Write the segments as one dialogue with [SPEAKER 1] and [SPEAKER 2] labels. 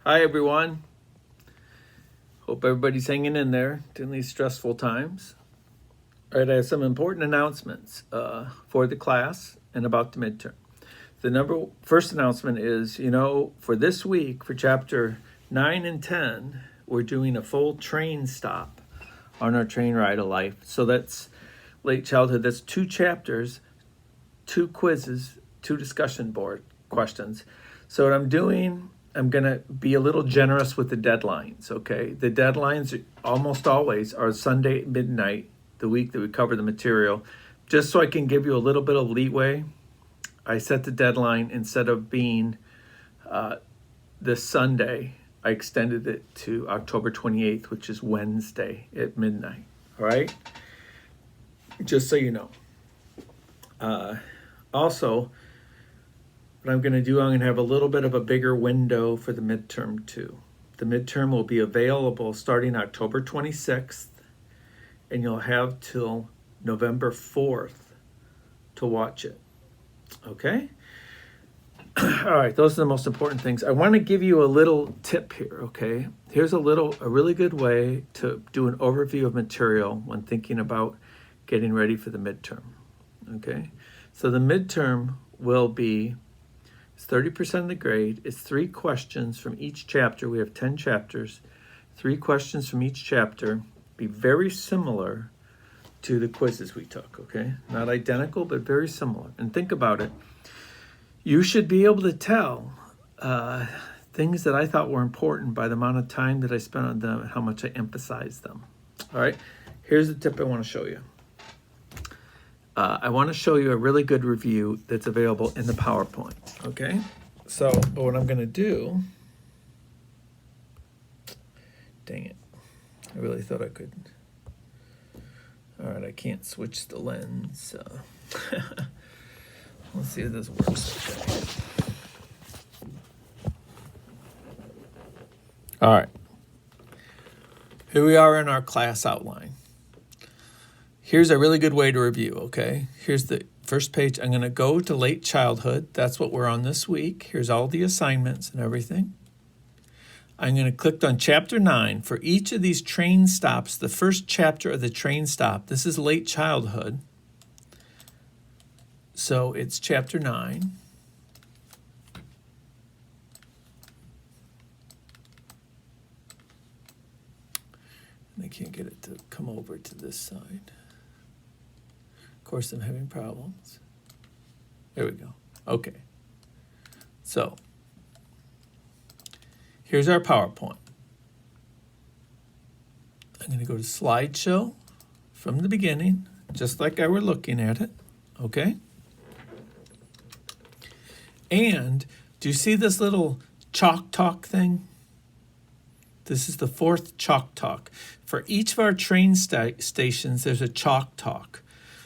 [SPEAKER 1] Hi, everyone. Hope everybody's hanging in there during these stressful times. All right, I have some important announcements for the class and about the midterm. The first announcement is, for this week, for chapter 9 and 10, we're doing a full train stop on our train ride of life. So that's late childhood. That's 2 chapters, 2 quizzes, 2 discussion board questions. So what I'm doing, I'm going to be a little generous with the deadlines, okay? The deadlines almost always are Sunday at midnight, the week that we cover the material. Just so I can give you a little bit of leeway, I set the deadline, instead of being this Sunday, I extended it to October 28th, which is Wednesday at midnight, all right? Just so you know. Also, what I'm going to do, I'm going to have a little bit of a bigger window for the midterm too. The midterm will be available starting October 26th, and you'll have till November 4th to watch it. Okay? All right, those are the most important things. I want to give you a little tip here, okay? Here's a really good way to do an overview of material when thinking about getting ready for the midterm, okay? So the midterm will be, it's 30% of the grade. It's 3 questions from each chapter. We have 10 chapters. 3 questions from each chapter. Be very similar to the quizzes we took, okay? Not identical, but very similar. And think about it. You should be able to tell things that I thought were important by the amount of time that I spent on them and how much I emphasized them. All right, here's the tip I want to show you. I want to show you a really good review that's available in the PowerPoint, okay? So what I'm going to do, dang it, I really thought I could. All right, I can't switch the lens. Let's see if this works. Okay. All right. Here we are in our class outline. Here's a really good way to review, okay? Here's the first page. I'm going to go to late childhood. That's what we're on this week. Here's all the assignments and everything. I'm going to click on chapter 9. For each of these train stops, the first chapter of the train stop, this is late childhood. So it's chapter 9. And I can't get it to come over to this side. Of course, I'm having problems. There we go. Okay. So here's our PowerPoint. I'm going to go to slideshow from the beginning, just like I were looking at it. Okay? And do you see this little chalk talk thing? This is the 4th chalk talk. For each of our train stations, there's a chalk talk.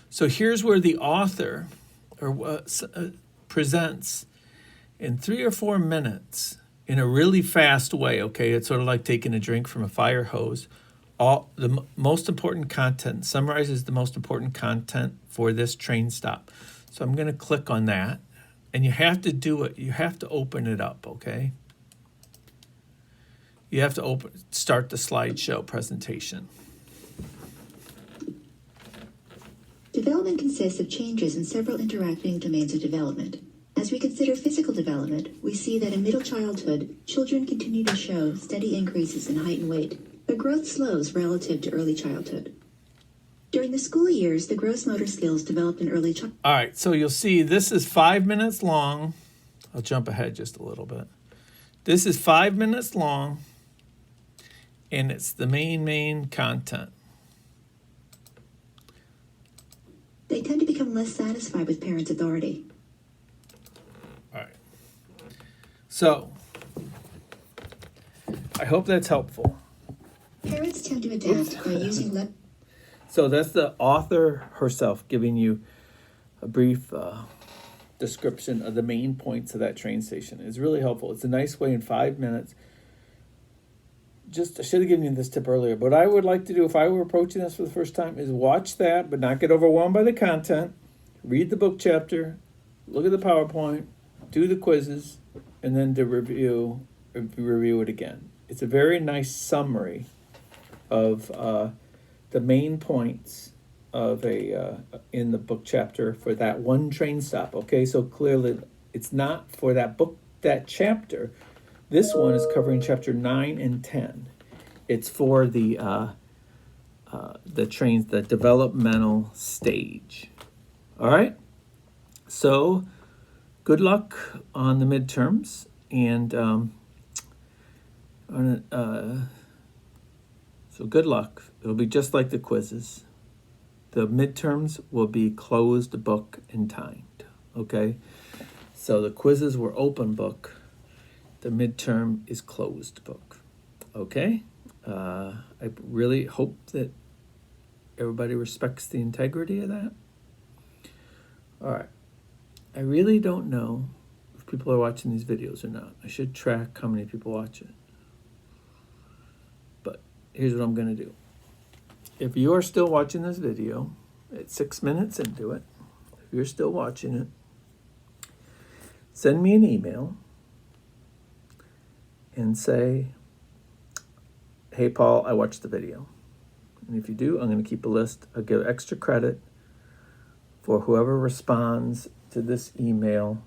[SPEAKER 1] So here's where the author presents in 3 or 4 minutes in a really fast way, okay? It's sort of like taking a drink from a fire hose. All the most important content, summarizes the most important content for this train stop. So I'm going to click on that. And you have to do it. You have to open it up, okay? You have to start the slideshow presentation.
[SPEAKER 2] Development consists of changes in several interacting domains of development. As we consider physical development, we see that in middle childhood, children continue to show steady increases in height and weight, but growth slows relative to early childhood. During the school years, the gross motor skills developed in early childhood.
[SPEAKER 1] All right, so you'll see this is 5 minutes long. I'll jump ahead just a little bit. This is 5 minutes long, and it's the main content.
[SPEAKER 2] They tend to become less satisfied with parents' authority.
[SPEAKER 1] All right. So, I hope that's helpful.
[SPEAKER 2] Parents tend to adapt by using
[SPEAKER 1] So that's the author herself giving you a brief description of the main points of that train station. It's really helpful. It's a nice way in 5 minutes. I should have given you this tip earlier, but what I would like to do if I were approaching this for the first time is watch that, but not get overwhelmed by the content. Read the book chapter, look at the PowerPoint, do the quizzes, and then to review review it again. It's a very nice summary of the main points of a in the book chapter for that one train stop. Okay, so clearly it's not for that book, that chapter. This one is covering chapter 9 and 10. It's for the trains, the developmental stage. All right. So good luck on the midterms, and so good luck. It'll be just like the quizzes. The midterms will be closed book and timed. Okay. So the quizzes were open book. The midterm is closed book. Okay. I really hope that everybody respects the integrity of that. All right. I really don't know if people are watching these videos or not. I should track how many people watch it. But here's what I'm going to do. If you are still watching this video at 6 minutes into it, if you're still watching it, send me an email and say, hey, Paul, I watched the video. And if you do, I'm going to keep a list. I'll give extra credit for whoever responds to this email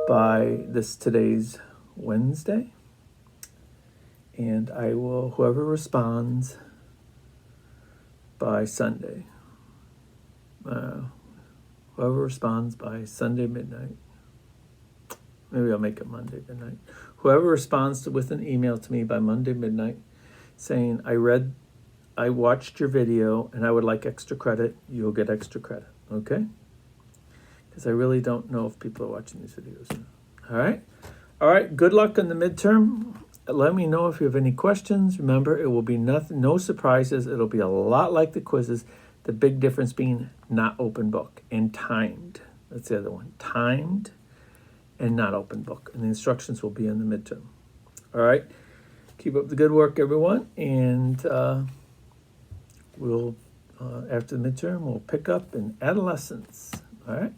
[SPEAKER 1] by today's Wednesday. And I will, whoever responds by Sunday, whoever responds by Sunday midnight, maybe I'll make it Monday midnight. Whoever responds with an email to me by Monday midnight saying, I watched your video and I would like extra credit, you'll get extra credit, okay? Because I really don't know if people are watching these videos. All right? All right, good luck on the midterm. Let me know if you have any questions. Remember, it will be no surprises. It'll be a lot like the quizzes. The big difference being not open book and timed. That's the other one. Timed and not open book. And the instructions will be in the midterm. All right? Keep up the good work, everyone. And we'll, after the midterm, we'll pick up in adolescence. All right?